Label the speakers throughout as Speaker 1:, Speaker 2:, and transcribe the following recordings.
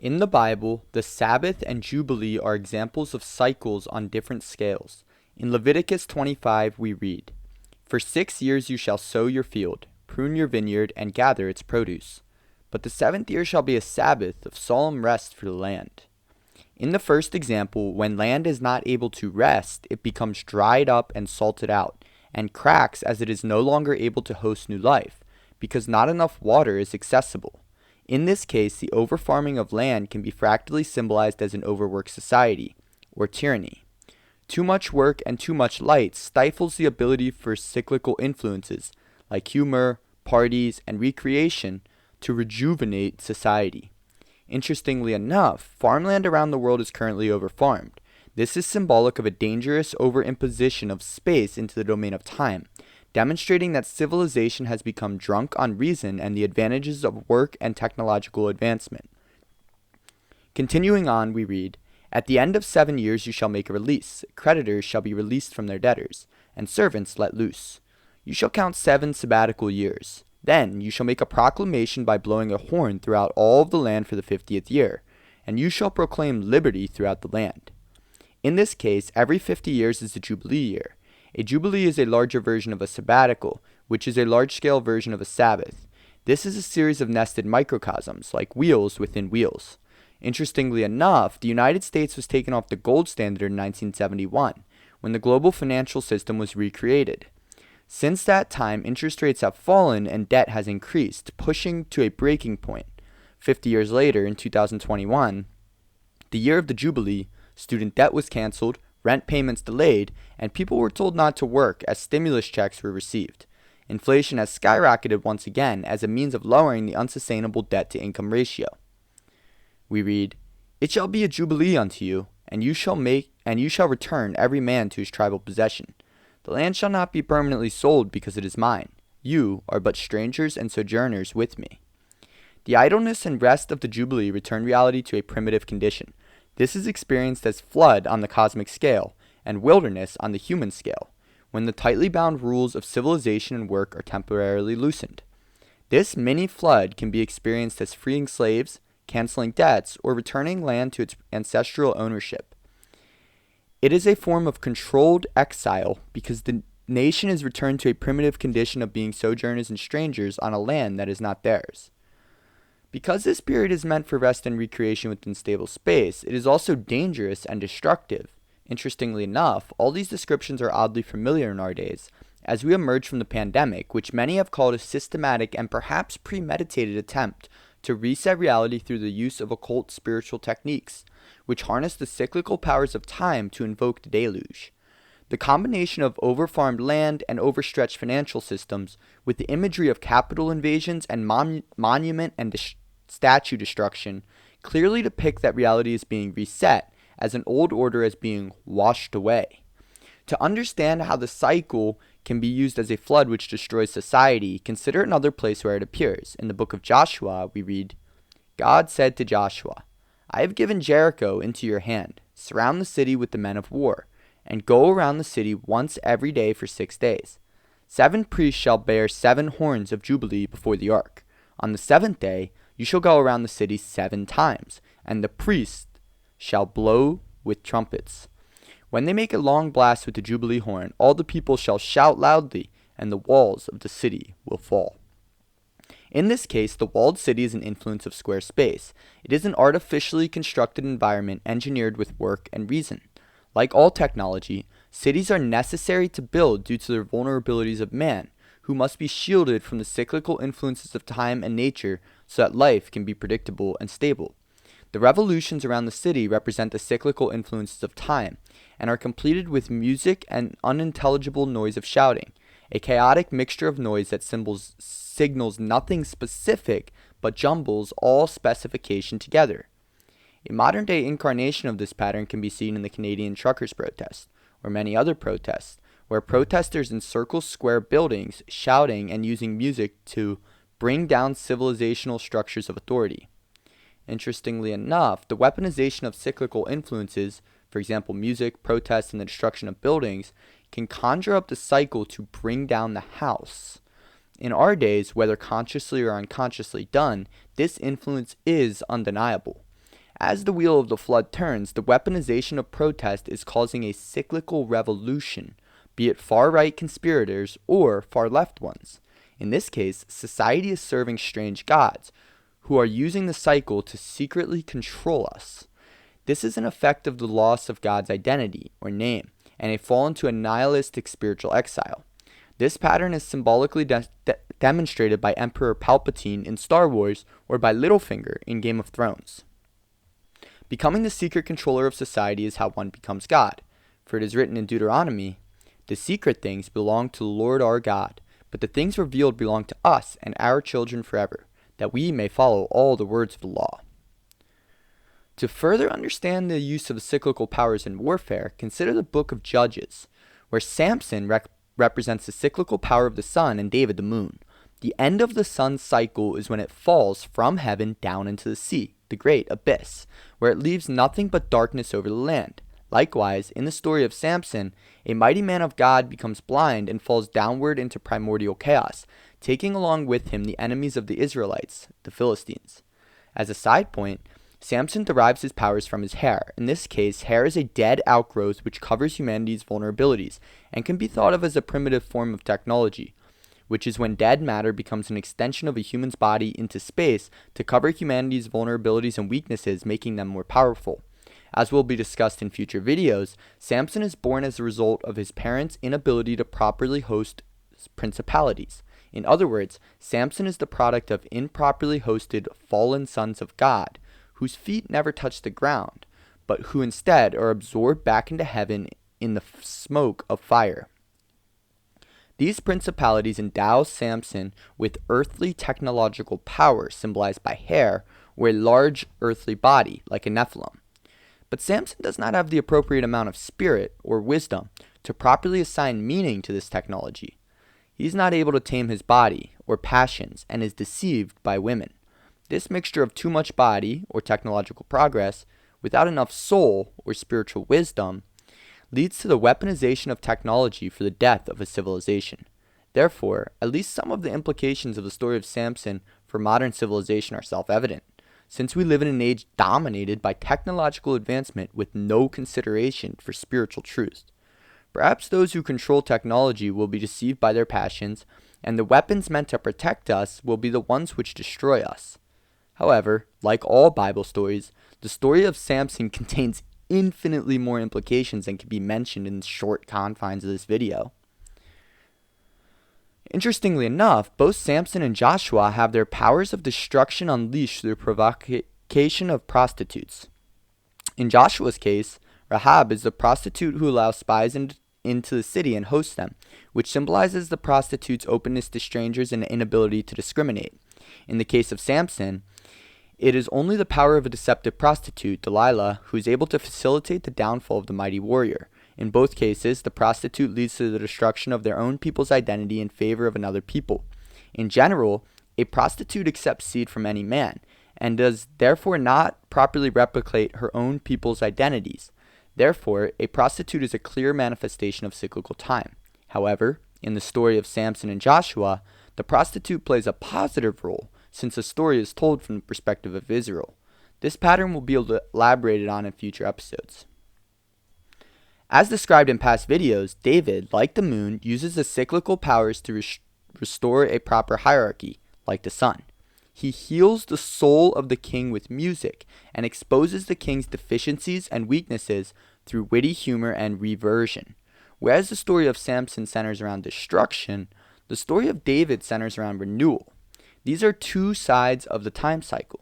Speaker 1: In the Bible, the Sabbath and Jubilee are examples of cycles on different scales. In Leviticus 25, we read, "For 6 years you shall sow your field, prune your vineyard, and gather its produce. But the seventh year shall be a Sabbath of solemn rest for the land." In the first example, when land is not able to rest, it becomes dried up and salted out, and cracks as it is no longer able to host new life, because not enough water is accessible. In this case, the overfarming of land can be fractally symbolized as an overworked society, or tyranny. Too much work and too much light stifles the ability for cyclical influences, like humor, parties, and recreation, to rejuvenate society. Interestingly enough, farmland around the world is currently overfarmed. This is symbolic of a dangerous overimposition of space into the domain of time, demonstrating that civilization has become drunk on reason and the advantages of work and technological advancement. Continuing on, we read, "At the end of 7 years you shall make a release. Creditors shall be released from their debtors, and servants let loose. You shall count 7 sabbatical years. Then you shall make a proclamation by blowing a horn throughout all of the land for the 50th year, and you shall proclaim liberty throughout the land." In this case, every 50 years is a jubilee year. A jubilee is a larger version of a sabbatical, which is a large-scale version of a Sabbath. This is a series of nested microcosms, like wheels within wheels. Interestingly enough, the United States was taken off the gold standard in 1971, when the global financial system was recreated. Since that time, interest rates have fallen and debt has increased, pushing to a breaking point. 50 years later, in 2021, the year of the Jubilee, student debt was canceled, rent payments delayed, and people were told not to work as stimulus checks were received. Inflation has skyrocketed once again as a means of lowering the unsustainable debt-to-income ratio. We read, "It shall be a jubilee unto you, and you shall return every man to his tribal possession. The land shall not be permanently sold because it is mine. You are but strangers and sojourners with me." The idleness and rest of the Jubilee return reality to a primitive condition. This is experienced as flood on the cosmic scale and wilderness on the human scale, when the tightly bound rules of civilization and work are temporarily loosened. This mini flood can be experienced as freeing slaves, canceling debts, or returning land to its ancestral ownership. It is a form of controlled exile because the nation is returned to a primitive condition of being sojourners and strangers on a land that is not theirs. Because this period is meant for rest and recreation within stable space, it is also dangerous and destructive. Interestingly enough, all these descriptions are oddly familiar in our days, as we emerge from the pandemic, which many have called a systematic and perhaps premeditated attempt to reset reality through the use of occult spiritual techniques, which harness the cyclical powers of time to invoke the deluge. The combination of overfarmed land and overstretched financial systems with the imagery of capital invasions and monument and statue destruction clearly depict that reality is being reset as an old order is being washed away. To understand how the cycle can be used as a flood which destroys society, consider another place where it appears. In the book of Joshua, we read, "God said to Joshua, I have given Jericho into your hand. Surround the city with the men of war, and go around the city once every day for 6 days. 7 priests shall bear 7 horns of jubilee before the ark. On the 7th day you shall go around the city 7 times, and the priests shall blow with trumpets. When they make a long blast with the jubilee horn, all the people shall shout loudly, and the walls of the city will fall." In this case, the walled city is an influence of square space. It is an artificially constructed environment engineered with work and reason. Like all technology, cities are necessary to build due to the vulnerabilities of man, who must be shielded from the cyclical influences of time and nature so that life can be predictable and stable. The revolutions around the city represent the cyclical influences of time and are completed with music and unintelligible noise of shouting, a chaotic mixture of noise that signals nothing specific but jumbles all specification together. A modern-day incarnation of this pattern can be seen in the Canadian truckers' protest, or many other protests, where protesters encircle square buildings, shouting and using music to bring down civilizational structures of authority. Interestingly enough, the weaponization of cyclical influences, for example music, protests, and the destruction of buildings, can conjure up the cycle to bring down the house. In our days, whether consciously or unconsciously done, this influence is undeniable. As the wheel of the flood turns, the weaponization of protest is causing a cyclical revolution, be it far-right conspirators or far-left ones. In this case, society is serving strange gods, who are using the cycle to secretly control us. This is an effect of the loss of God's identity, or name, and a fall into a nihilistic spiritual exile. This pattern is symbolically demonstrated by Emperor Palpatine in Star Wars or by Littlefinger in Game of Thrones. Becoming the secret controller of society is how one becomes God, for it is written in Deuteronomy, "The secret things belong to the Lord our God, but the things revealed belong to us and our children forever, that we may follow all the words of the law." To further understand the use of cyclical powers in warfare, consider the book of Judges, where Samson represents the cyclical power of the sun and David the moon. The end of the sun's cycle is when it falls from heaven down into the sea, the great abyss, where it leaves nothing but darkness over the land. Likewise, in the story of Samson, a mighty man of God becomes blind and falls downward into primordial chaos, taking along with him the enemies of the Israelites, the Philistines. As a side point, Samson derives his powers from his hair. In this case, hair is a dead outgrowth which covers humanity's vulnerabilities and can be thought of as a primitive form of technology, which is when dead matter becomes an extension of a human's body into space to cover humanity's vulnerabilities and weaknesses, making them more powerful. As will be discussed in future videos, Samson is born as a result of his parents' inability to properly host principalities. In other words, Samson is the product of improperly hosted fallen sons of God, whose feet never touch the ground, but who instead are absorbed back into heaven in the smoke of fire. These principalities endow Samson with earthly technological power, symbolized by hair, or a large earthly body, like a Nephilim. But Samson does not have the appropriate amount of spirit or wisdom to properly assign meaning to this technology. He is not able to tame his body or passions and is deceived by women. This mixture of too much body, or technological progress, without enough soul, or spiritual wisdom, leads to the weaponization of technology for the death of a civilization. Therefore, at least some of the implications of the story of Samson for modern civilization are self-evident, since we live in an age dominated by technological advancement with no consideration for spiritual truth. Perhaps those who control technology will be deceived by their passions, and the weapons meant to protect us will be the ones which destroy us. However, like all Bible stories, the story of Samson contains infinitely more implications than can be mentioned in the short confines of this video. Interestingly enough, both Samson and Joshua have their powers of destruction unleashed through provocation of prostitutes. In Joshua's case, Rahab is the prostitute who allows spies into the city and hosts them, which symbolizes the prostitute's openness to strangers and inability to discriminate. In the case of Samson, it is only the power of a deceptive prostitute, Delilah, who is able to facilitate the downfall of the mighty warrior. In both cases, the prostitute leads to the destruction of their own people's identity in favor of another people. In general, a prostitute accepts seed from any man, and does therefore not properly replicate her own people's identities. Therefore, a prostitute is a clear manifestation of cyclical time. However, in the story of Samson and Joshua, the prostitute plays a positive role, since the story is told from the perspective of Israel. This pattern will be elaborated on in future episodes. As described in past videos, David, like the moon, uses the cyclical powers to restore a proper hierarchy, like the sun. He heals the soul of the king with music and exposes the king's deficiencies and weaknesses through witty humor and reversion. Whereas the story of Samson centers around destruction, the story of David centers around renewal. These are two sides of the time cycle.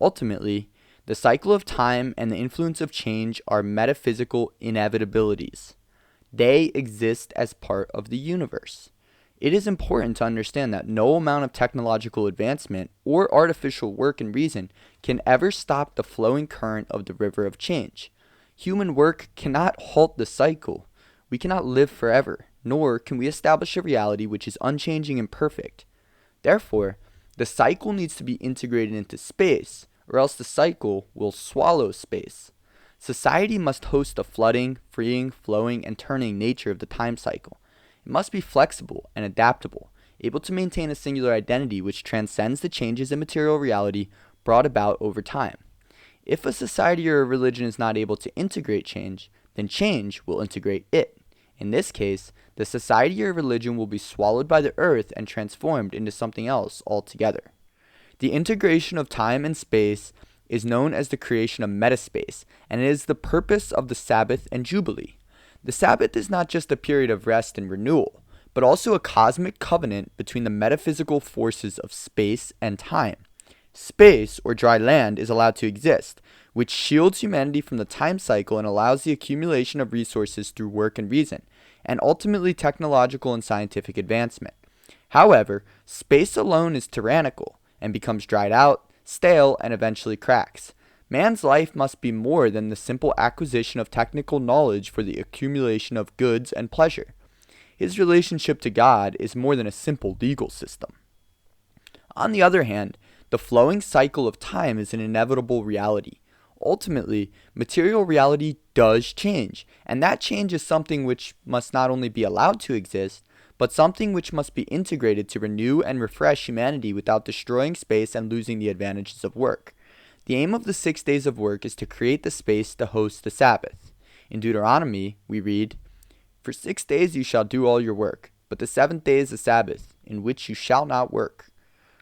Speaker 1: Ultimately, the cycle of time and the influence of change are metaphysical inevitabilities. They exist as part of the universe. It is important to understand that no amount of technological advancement or artificial work and reason can ever stop the flowing current of the river of change. Human work cannot halt the cycle. We cannot live forever, nor can we establish a reality which is unchanging and perfect. Therefore, the cycle needs to be integrated into space, or else the cycle will swallow space. Society must host the flooding, freeing, flowing, and turning nature of the time cycle. It must be flexible and adaptable, able to maintain a singular identity which transcends the changes in material reality brought about over time. If a society or a religion is not able to integrate change, then change will integrate it. In this case, the society or religion will be swallowed by the earth and transformed into something else altogether. The integration of time and space is known as the creation of metaspace, and it is the purpose of the Sabbath and Jubilee. The Sabbath is not just a period of rest and renewal, but also a cosmic covenant between the metaphysical forces of space and time. Space, or dry land, is allowed to exist, which shields humanity from the time cycle and allows the accumulation of resources through work and reason, and ultimately technological and scientific advancement. However, space alone is tyrannical and becomes dried out, stale, and eventually cracks. Man's life must be more than the simple acquisition of technical knowledge for the accumulation of goods and pleasure. His relationship to God is more than a simple legal system. On the other hand, the flowing cycle of time is an inevitable reality. Ultimately, material reality does change, and that change is something which must not only be allowed to exist, but something which must be integrated to renew and refresh humanity without destroying space and losing the advantages of work. The aim of the 6 days of work is to create the space to host the Sabbath. In Deuteronomy, we read, "For 6 days you shall do all your work, but the 7th day is the Sabbath, in which you shall not work."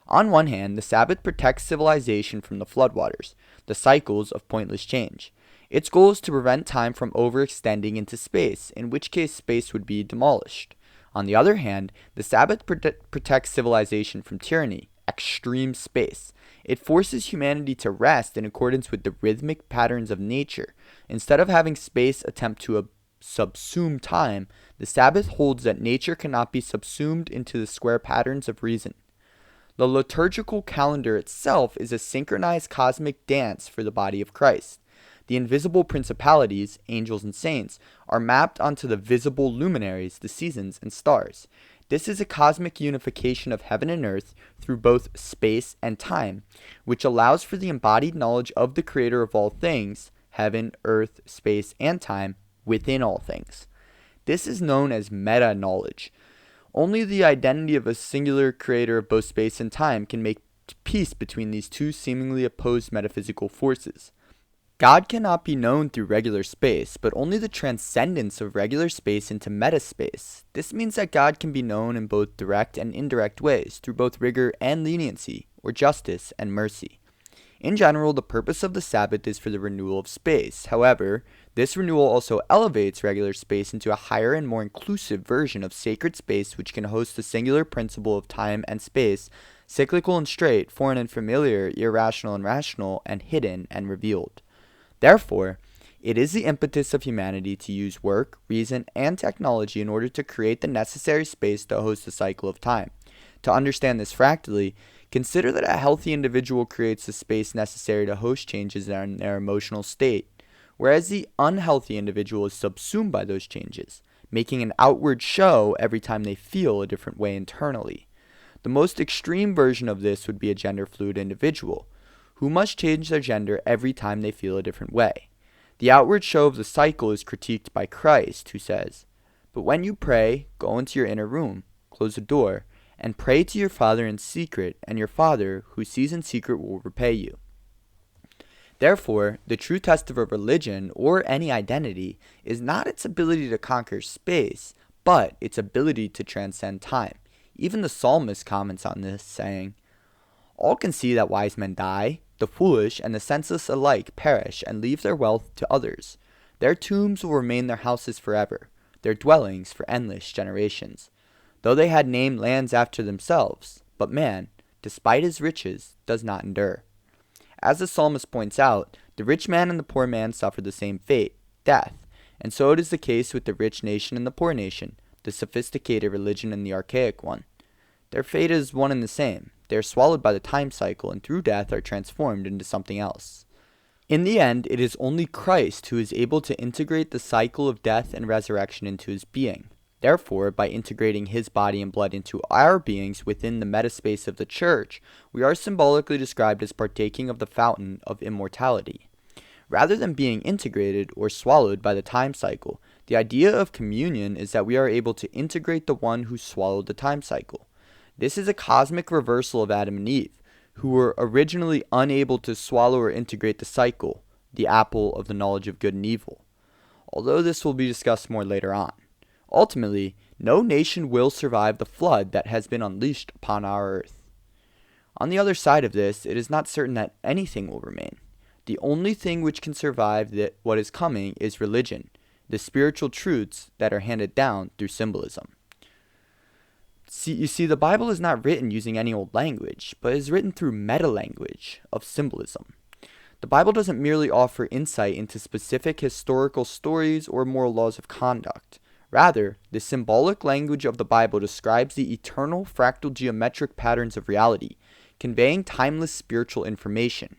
Speaker 1: On one hand, the Sabbath protects civilization from the floodwaters, the cycles of pointless change. Its goal is to prevent time from overextending into space, in which case space would be demolished. On the other hand, the Sabbath protects civilization from tyranny, extreme space. It forces humanity to rest in accordance with the rhythmic patterns of nature. Instead of having space attempt to subsume time, the Sabbath holds that nature cannot be subsumed into the square patterns of reason. The liturgical calendar itself is a synchronized cosmic dance for the body of Christ. The invisible principalities, angels and saints, are mapped onto the visible luminaries, the seasons and stars. This is a cosmic unification of heaven and earth through both space and time, which allows for the embodied knowledge of the Creator of all things, heaven, earth, space, and time, within all things. This is known as meta-knowledge. Only the identity of a singular creator of both space and time can make peace between these two seemingly opposed metaphysical forces. God cannot be known through regular space, but only the transcendence of regular space into metaspace. This means that God can be known in both direct and indirect ways, through both rigor and leniency, or justice and mercy. In general, the purpose of the Sabbath is for the renewal of space. However, this renewal also elevates regular space into a higher and more inclusive version of sacred space which can host the singular principle of time and space, cyclical and straight, foreign and familiar, irrational and rational, and hidden and revealed. Therefore, it is the impetus of humanity to use work, reason, and technology in order to create the necessary space to host the cycle of time. To understand this fractally, consider that a healthy individual creates the space necessary to host changes in their emotional state, whereas the unhealthy individual is subsumed by those changes, making an outward show every time they feel a different way internally. The most extreme version of this would be a gender-fluid individual, who must change their gender every time they feel a different way. The outward show of the cycle is critiqued by Christ, who says, "But when you pray, go into your inner room, close the door, and pray to your Father in secret, and your Father, who sees in secret, will repay you." Therefore, the true test of a religion, or any identity, is not its ability to conquer space, but its ability to transcend time. Even the psalmist comments on this, saying, "All can see that wise men die, the foolish and the senseless alike perish and leave their wealth to others. Their tombs will remain their houses forever, their dwellings for endless generations. Though they had named lands after themselves, but man, despite his riches, does not endure." As the psalmist points out, the rich man and the poor man suffer the same fate, death, and so it is the case with the rich nation and the poor nation, the sophisticated religion and the archaic one. Their fate is one and the same. They are swallowed by the time cycle and through death are transformed into something else. In the end, it is only Christ who is able to integrate the cycle of death and resurrection into his being. Therefore, by integrating his body and blood into our beings within the metaspace of the church, we are symbolically described as partaking of the fountain of immortality. Rather than being integrated or swallowed by the time cycle, the idea of communion is that we are able to integrate the one who swallowed the time cycle. This is a cosmic reversal of Adam and Eve, who were originally unable to swallow or integrate the cycle, the apple of the knowledge of good and evil, although this will be discussed more later on. Ultimately, no nation will survive the flood that has been unleashed upon our earth. On the other side of this, it is not certain that anything will remain. The only thing which can survive what is coming is religion, the spiritual truths that are handed down through symbolism. You see, the Bible is not written using any old language, but is written through meta-language of symbolism. The Bible doesn't merely offer insight into specific historical stories or moral laws of conduct. Rather, the symbolic language of the Bible describes the eternal fractal geometric patterns of reality, conveying timeless spiritual information.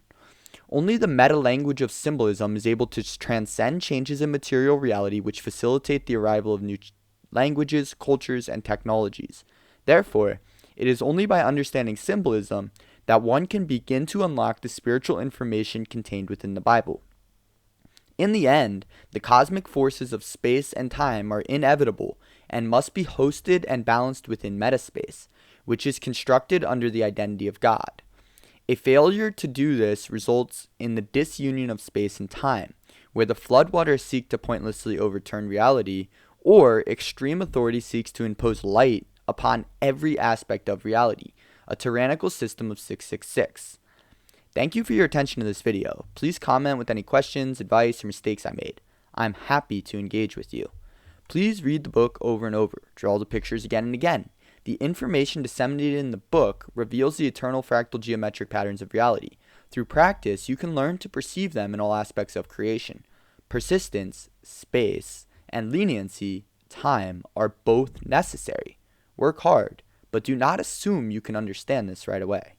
Speaker 1: Only the meta-language of symbolism is able to transcend changes in material reality which facilitate the arrival of new languages, cultures, and technologies. Therefore, it is only by understanding symbolism that one can begin to unlock the spiritual information contained within the Bible. In the end, the cosmic forces of space and time are inevitable and must be hosted and balanced within metaspace, which is constructed under the identity of God. A failure to do this results in the disunion of space and time, where the floodwaters seek to pointlessly overturn reality, or extreme authority seeks to impose light upon every aspect of reality, a tyrannical system of 666. Thank you for your attention to this video. Please comment with any questions, advice, or mistakes I made. I'm happy to engage with you. Please read the book over and over. Draw the pictures again and again. The information disseminated in the book reveals the eternal fractal geometric patterns of reality. Through practice, you can learn to perceive them in all aspects of creation. Persistence, space, and leniency, time, are both necessary. Work hard, but do not assume you can understand this right away.